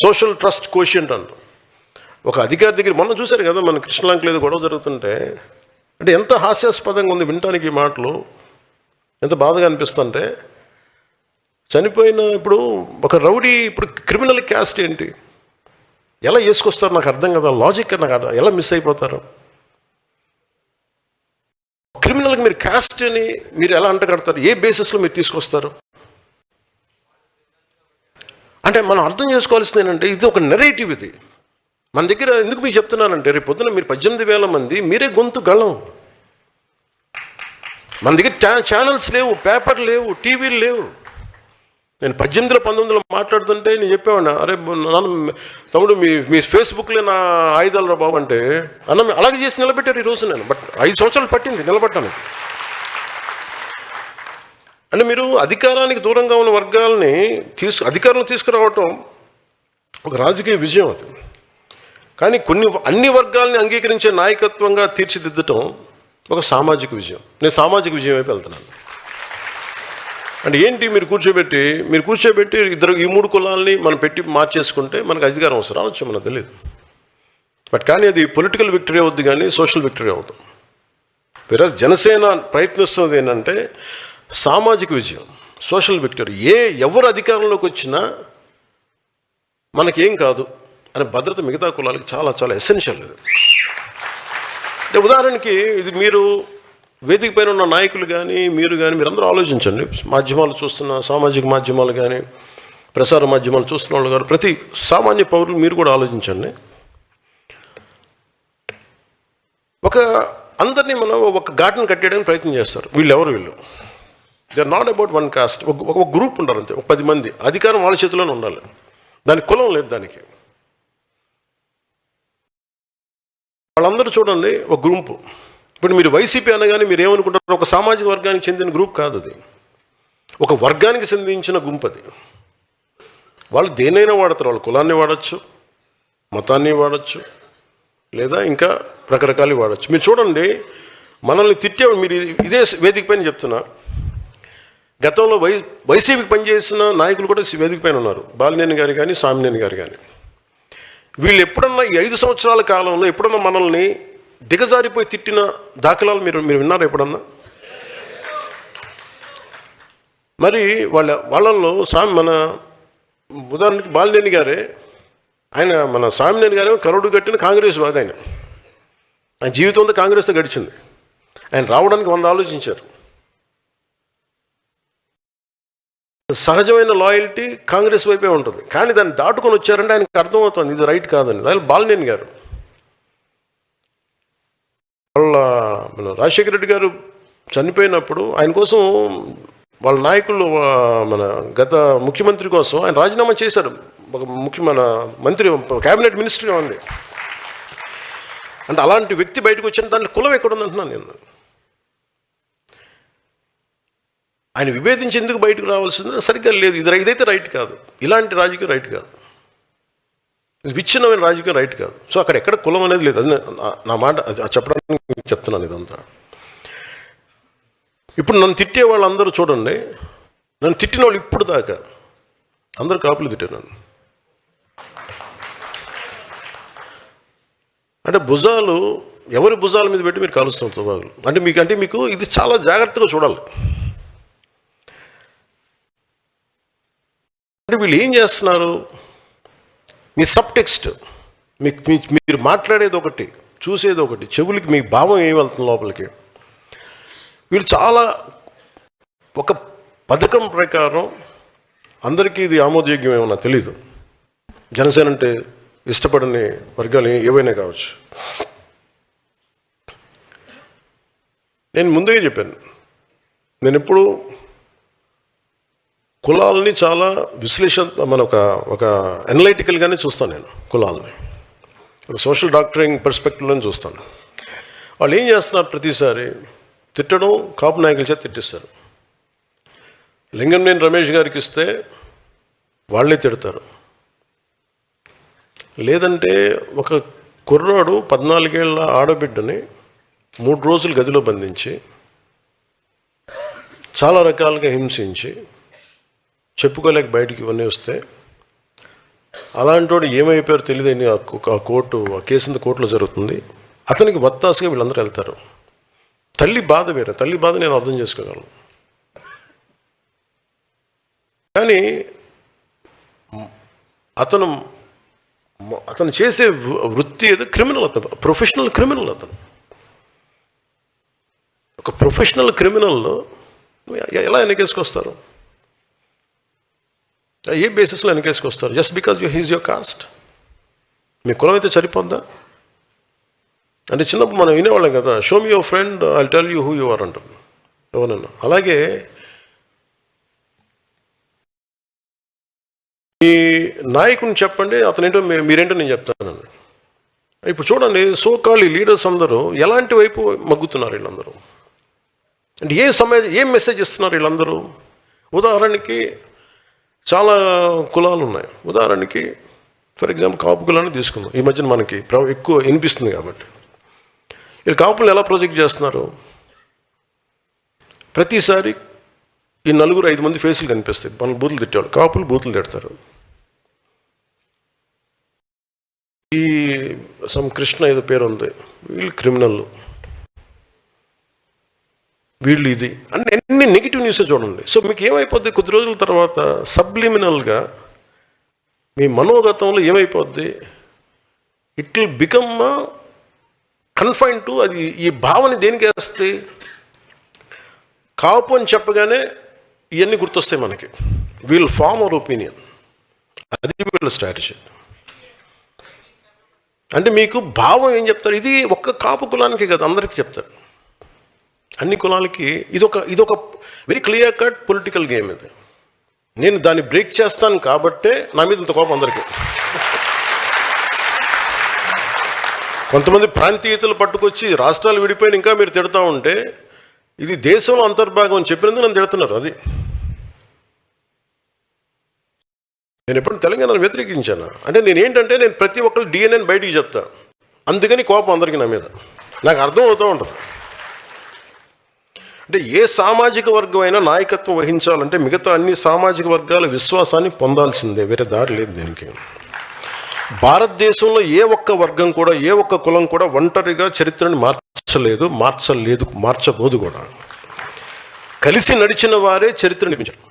Social trust quotient అంటాం. ఒక అధికారి దగ్గర మొన్న చూశారు కదా, మన కృష్ణలంకలో ఏదో గొడవ జరుగుతుంటే, అంటే ఎంత హాస్యాస్పదంగా ఉంది వినటానికి ఈ మాటలు, ఎంత బాధగా అనిపిస్తుంటే. చనిపోయిన ఇప్పుడు ఒక రౌడీ ఇప్పుడు క్రిమినల్ క్యాస్ట్ ఏంటి, ఎలా వేసుకొస్తారు నాకు అర్థం కదా, లాజిక్ నాకు ఎలా మిస్ అయిపోతారు. క్రిమినల్కి మీరు క్యాస్ట్ అని మీరు ఎలా అంటగడతారు, ఏ బేసిస్లో మీరు తీసుకొస్తారు? అంటే మనం అర్థం చేసుకోవాల్సింది ఏంటంటే, ఇది ఒక నెరేటివ్. ఇది మన దగ్గర ఎందుకు మీకు చెప్తున్నానంటే, రేపు పొద్దున మీరు 18,000 మంది మీరే గొంతు గళం. మన దగ్గర ఛానల్స్ లేవు, పేపర్ లేవు, టీవీలు లేవు. నేను 18, 19 మాట్లాడుతుంటే నేను చెప్పేవాడినా, అరే నాన్న తమ్ముడు మీ ఫేస్బుక్లో నా ఆయుధాలు రా బాబు అంటే, అన్న అలాగే చేసి నిలబెట్టారు ఈరోజు. నేను బట్ 5 సంవత్సరాలు పట్టింది నిలబెట్టాను. అంటే మీరు అధికారానికి దూరంగా ఉన్న వర్గాలని అధికారంలో తీసుకురావటం ఒక రాజకీయ విజయం అది. కానీ అన్ని వర్గాలని అంగీకరించే నాయకత్వంగా తీర్చిదిద్దటం ఒక సామాజిక విజయం. నేను సామాజిక విజయం వైపు వెళ్తున్నాను. అంటే ఏంటి, మీరు కూర్చోబెట్టి ఈ 3 కులాలని మనం పెట్టి మార్చేసుకుంటే మనకు అధికారం అవసరం రావచ్చు, మనకు తెలియదు. బట్ కానీ అది పొలిటికల్ విక్టరీ అవుద్ది, కానీ సోషల్ విక్టరీ అవుతుంది. వేరస్ జనసేన ప్రయత్నిస్తున్నది ఏంటంటే సామాజిక విజయం, సోషల్ విక్టరీ. ఎవరు అధికారంలోకి వచ్చినా మనకేం కాదు అనే భద్రత మిగతా కులాలకి చాలా చాలా ఎసెన్షియల్. ఇది ఉదాహరణకి, ఇది మీరు వేదిక పైన ఉన్న నాయకులు కానీ మీరందరూ ఆలోచించండి. మాధ్యమాలు చూస్తున్న, సామాజిక మాధ్యమాలు కానీ ప్రసార మాధ్యమాలు చూస్తున్న వాళ్ళు కానీ ప్రతి సామాన్య పౌరులు మీరు కూడా ఆలోచించండి. అందరినీ మనం ఒక ఘాటును కట్టేయడానికి ప్రయత్నం చేస్తారు. వీళ్ళు they are not about one caste. ఒక గ్రూప్ ఉంటారు అంతే, ఒక 10 మంది. అధికారం వాళ్ళ చేతిలోనే ఉండాలి, దానికి కులం లేదు. దానికి వాళ్ళందరూ చూడండి ఒక గ్రూపు. ఇప్పుడు మీరు వైసీపీ అనగానే మీరు ఏమనుకుంటారు, ఒక సామాజిక వర్గానికి చెందిన గ్రూప్ కాదు అది, ఒక వర్గానికి చెందించిన గుంపు అది. వాళ్ళు దేనైనా వాడతారు, వాళ్ళ కులాన్ని వాడచ్చు, మతాన్ని వాడచ్చు, లేదా ఇంకా రకరకాలు వాడచ్చు. మీరు చూడండి, మనల్ని తిట్టేవాడు, మీరు ఇదే వేదిక పైన చెప్తున్నా, గతంలో వైసీపీకి పనిచేసిన నాయకులు కూడా వేదిక పైన ఉన్నారు. బాలినేని గారు కానీ, సామినేని గారు కానీ. వీళ్ళు ఎప్పుడన్నా ఈ 5 సంవత్సరాల కాలంలో ఎప్పుడన్నా మనల్ని దిగజారిపోయి తిట్టిన దాఖలాలు మీరు విన్నారా ఎప్పుడన్నా? మరి వాళ్ళల్లో మన ఉదాహరణకి బాలినేని గారే, ఆయన మన సామినేని గారే కరుడు కట్టిన కాంగ్రెస్ వాది. ఆయన జీవితం అంతా కాంగ్రెస్తో గడిచింది. ఆయన రావడానికి 100 ఆలోచించారు. సహజమైన లాయల్టీ కాంగ్రెస్ వైపే ఉంటుంది. కానీ దాన్ని దాటుకొని వచ్చారంటే ఆయనకు అర్థమవుతుంది ఇది రైట్ కాదని. అదే బాలినేని గారు, మన రాజశేఖర రెడ్డి గారు చనిపోయినప్పుడు ఆయన కోసం వాళ్ళ నాయకులు, మన గత ముఖ్యమంత్రి కోసం ఆయన రాజీనామా చేశారు. మన మంత్రి, క్యాబినెట్ మినిస్టర్గా ఉంది. అంటే అలాంటి వ్యక్తి బయటకు వచ్చిన దాంట్లో కులం ఎక్కడుందంటున్నాను నేను. ఆయన విభేదించి ఎందుకు బయటకు రావాల్సింది సరిగ్గా లేదు. ఇదైతే రైట్ కాదు, ఇలాంటి రాజకీయం రైట్ కాదు, విచ్ఛిన్నమైన రాజకీయం రైట్ కాదు. సో అక్కడ ఎక్కడ కులం అనేది లేదు. అది నా మాట చెప్పడానికి చెప్తున్నాను ఇదంతా. ఇప్పుడు నన్ను తిట్టే వాళ్ళందరూ చూడండి, నన్ను తిట్టిన వాళ్ళు ఇప్పుడు దాకా అందరూ కాపులు తిట్టారు నన్ను. అంటే ఎవరి భుజాల మీద పెట్టి మీరు కాలుస్తున్నారు తుపాకులు. అంటే మీకు ఇది చాలా జాగ్రత్తగా చూడాలి. అంటే వీళ్ళు ఏం చేస్తున్నారు, మీ సబ్ టెక్స్ట్, మీరు మాట్లాడేది ఒకటి, చూసేది ఒకటి, చెవులకి మీ భావం ఏమి వెళ్తుంది లోపలికి. వీళ్ళు చాలా ఒక పథకం ప్రకారం అందరికీ ఇది ఆమోదయోగ్యం ఏమన్నా తెలీదు. జనసేన అంటే ఇష్టపడని వర్గాలు ఏవైనా కావచ్చు. నేను ముందుగా చెప్పాను, నేను ఎప్పుడు కులాలని చాలా ఒక అనలైటికల్గానే చూస్తాను. నేను కులాలని ఒక సోషల్ డాక్టరింగ్ పర్స్పెక్టివ్లోనే చూస్తాను. వాళ్ళు ఏం చేస్తున్నారు, ప్రతిసారి తిట్టడం, కాపు నాయకుల చేత తిట్టిస్తారు. లింగంనేని రమేష్ గారికి ఇస్తే వాళ్ళే తిడతారు. లేదంటే ఒక కుర్రాడు 14 ఏళ్ళ ఆడబిడ్డని 3 రోజులు గదిలో బంధించి చాలా రకాలుగా హింసించి చెప్పుకోలేక బయటికి ఇవన్నీ వస్తే అలాంటి వాడు ఏమైపోయారో తెలియదని ఆ కోర్టు ఆ కేసు కోర్టులో జరుగుతుంది. అతనికి వత్తాసుగా వీళ్ళందరూ వెళ్తారు. తల్లి బాధ వేరే, తల్లి బాధ నేను అర్థం చేసుకోగలను. కానీ అతను చేసే వృత్తి ఏదో క్రిమినల్, అతను ప్రొఫెషనల్ క్రిమినల్. అతను ఒక ప్రొఫెషనల్ క్రిమినల్లో ఎలా వెనకేసుకొస్తారు? ఏ బేసిస్లో వెనకేసుకొస్తారు? Just because he's your caste. మీ కులం అయితే సరిపోద్దా? అంటే చిన్నప్పుడు మనం వినేవాళ్ళం కదా, show me your friend I tell you who you are అంటారు ఎవరన్నా. అలాగే మీ నాయకుని చెప్పండి, అతనేంటో మీరేంటో నేను చెప్తాను. ఇప్పుడు చూడండి, సోకాల్ లీడర్స్ అందరూ ఎలాంటి వైపు మగ్గుతున్నారు వీళ్ళందరూ. అంటే ఏం మెసేజ్ ఇస్తున్నారు వీళ్ళందరూ? ఉదాహరణకి చాలా కులాలు ఉన్నాయి. ఉదాహరణకి ఫర్ ఎగ్జాంపుల్ కాపు కులాన్ని తీసుకుందాం. ఈ మధ్యన మనకి ఎక్కువ వినిపిస్తుంది కాబట్టి. వీళ్ళు కాపులను ఎలా ప్రొజెక్ట్ చేస్తున్నారు? ప్రతిసారి ఈ 4-5 మంది ఫేసులు కనిపిస్తాయి. మన బూతులు తిట్టేవాళ్ళు, కాపులు బూతులు తిడతారు. ఈ కృష్ణ ఏదో పేరు ఉంది, వీళ్ళు క్రిమినల్, వీళ్ళు ఇది అన్ని నెగిటివ్ న్యూస్ చూడండి. సో మీకు ఏమైపోద్ది? కొద్ది రోజుల తర్వాత సబ్లిమినల్గా మీ మనోగతంలో ఏమైపోద్ది? It will become confine to, అది ఈ భావన దేనికి వేస్తే, కాపు అని చెప్పగానే ఇవన్నీ గుర్తొస్తాయి మనకి. We'll form our opinion. అది వీళ్ళ స్ట్రాటజీ. అంటే మీకు భావం ఏం చెప్తారు? ఇది ఒక్క కాపు కులానికి కదా, అందరికీ చెప్తారు, అన్ని కులాలకి. ఇదొక very clear cut political game ఇది. నేను దాన్ని బ్రేక్ చేస్తాను కాబట్టే నా మీద ఇంత కోపం అందరికీ. కొంతమంది ప్రాంతీయతలు పట్టుకొచ్చి రాష్ట్రాలు విడిపోయిన ఇంకా మీరు తిడతా ఉంటే, ఇది దేశంలో అంతర్భాగం అని చెప్పినందుకు నన్ను తిడుతున్నారు. అది నేను ఎప్పుడు తెలంగాణను వ్యతిరేకించాను. అంటే నేను ప్రతి ఒక్కరు డిఎన్ఏని బయటికి చెప్తా. అందుకని కోపం అందరికీ నా మీద. నాకు అర్థం అవుతూ ఉంటుంది. అంటే ఏ సామాజిక వర్గం అయినా నాయకత్వం వహించాలంటే మిగతా అన్ని సామాజిక వర్గాల విశ్వాసాన్ని పొందాల్సిందే, వేరే దారి లేదు దీనికి. భారతదేశంలో ఏ ఒక్క వర్గం కూడా, ఏ ఒక్క కులం కూడా ఒంటరిగా చరిత్రను మార్చబోదు కూడా. కలిసి నడిచిన వారే చరిత్ర నిర్మించారు.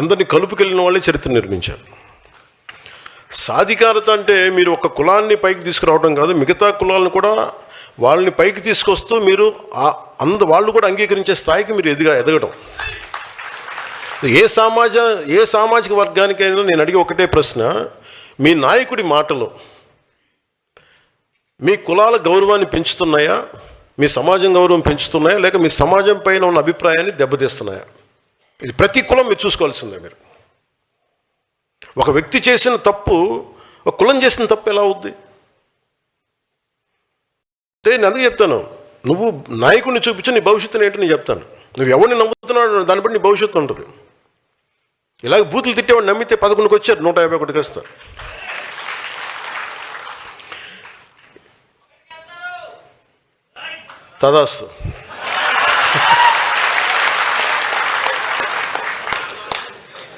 అందరినీ కలుపుకెళ్ళిన వాళ్ళే చరిత్ర నిర్మించారు. సాధికారత అంటే మీరు ఒక కులాన్ని పైకి తీసుకురావడం కాదు, మిగతా కులాలను కూడా వాళ్ళని పైకి తీసుకొస్తూ మీరు వాళ్ళు కూడా అంగీకరించే స్థాయికి మీరు ఎదగడం. ఏ సామాజిక వర్గానికైనా నేను అడిగే ఒకటే ప్రశ్న, మీ నాయకుడి మాటలు మీ కులాల గౌరవాన్ని పెంచుతున్నాయా, మీ సమాజం గౌరవం పెంచుతున్నాయా, లేక మీ సమాజం పైన ఉన్న అభిప్రాయాన్ని దెబ్బతీస్తున్నాయా? ఇది ప్రతి కులం మీరు చూసుకోవాల్సిందే. మీరు ఒక వ్యక్తి చేసిన తప్పు ఒక కులం చేసిన తప్పు ఎలా అవుద్ది? నేను అందుకే చెప్తాను, నువ్వు నాయకుడిని చూపించు, నీ భవిష్యత్తుని ఏంటో నేను చెప్తాను. నువ్వు ఎవరిని నమ్ముతున్నాడు దాన్ని బట్టి నీ భవిష్యత్తు ఉంటుంది. ఇలాగ బూతులు తిట్టేవాడు నమ్మితే 11కి వచ్చారు, 151కి వస్తారు. తదాస్తు.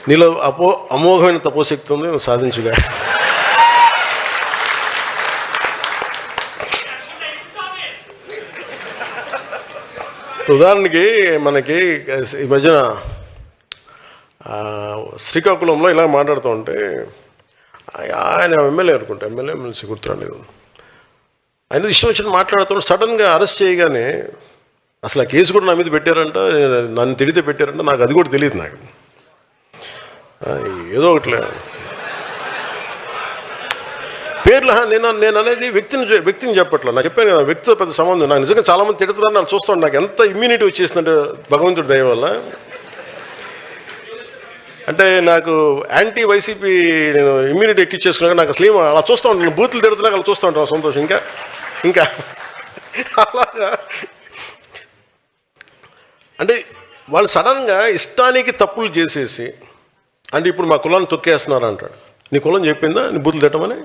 నీలో అమోఘమైన తపోశక్తి ఉంది, నువ్వు సాధించుగా. ఉదాహరణకి మనకి ఈ మధ్యన శ్రీకాకుళంలో ఇలా మాట్లాడుతూ ఉంటే, ఆయన ఎమ్మెల్యే అనుకుంటా, ఎమ్మెల్యే గుర్తురాలేదు, ఆయన ఇష్టం వచ్చిన మాట్లాడుతూ సడన్గా అరెస్ట్ చేయగానే అసలు ఆ కేసు కూడా నా మీద పెట్టారంట, నన్ను తిడితే పెట్టారంట, నాకు అది కూడా తెలియదు. నాకు ఏదో ఒకట్లే పేర్లు. నేను అనేది వ్యక్తిని చెప్పట్లా, నాకు చెప్పాను కదా, వ్యక్తితో పెద్ద సంబంధం. నాకు నిజంగా చాలామంది తిడుతున్నారు, నాకు చూస్తాను, నాకు ఎంత ఇమ్యూనిటీ వచ్చేసిందంటే భగవంతుడి దయ వల్ల. అంటే నాకు యాంటీ వైసీపీ నేను ఇమ్యూనిటీ ఎక్కించేసుకున్నాక నాకు అసలు అలా చూస్తూ ఉంటాను, బూతులు తిడుతున్నాక అలా చూస్తూ ఉంటాను, సంతోషం. ఇంకా అలాగా అంటే వాళ్ళు సడన్గా ఇష్టానికి తప్పులు చేసేసి, అంటే ఇప్పుడు మా కులాన్ని తొక్కేస్తున్నారు అంటాడు. నీ కులం చెప్పిందా నీ బూతులు తిట్టమని?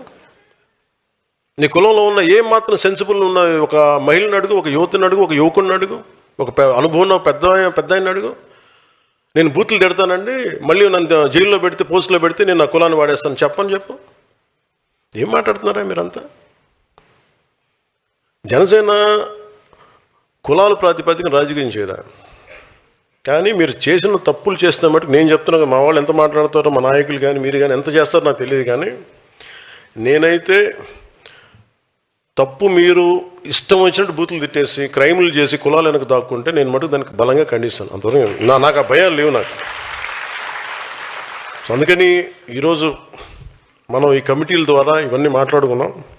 నీ కులంలో ఉన్న ఏం మాత్రం సెన్సిబుల్ ఉన్న ఒక మహిళను అడుగు, ఒక యువతిని అడుగు, ఒక యువకుడిని అడుగు, ఒక అనుభవం పెద్ద ఆయన అడుగు. నేను బూతులు తిడతానండి, మళ్ళీ నన్ను జైల్లో పెడితే పోస్టులో పెడితే నేను నా కులాన్ని వాడేస్తాను చెప్పు. ఏం మాట్లాడుతున్నారా మీరంతా? జనసేన కులాల ప్రాతిపదికన రాజకీయం చేయదా? కానీ మీరు చేసిన తప్పులు చేస్తున్న మటుకు నేను చెప్తున్నాను, మా వాళ్ళు ఎంత మాట్లాడతారో, మా నాయకులు కానీ మీరు కానీ ఎంత చేస్తారో నాకు తెలియదు. కానీ నేనైతే తప్పు మీరు ఇష్టం వచ్చినట్టు బూతులు తిట్టేసి క్రైములు చేసి కులాలు వెనక దాక్కుంటే నేను మటుకు దానికి బలంగా ఖండిస్తాను. అంతవరకు నాకు ఆ భయాలు లేవు నాకు. అందుకని ఈరోజు మనం ఈ కమిటీల ద్వారా ఇవన్నీ మాట్లాడుకున్నాం.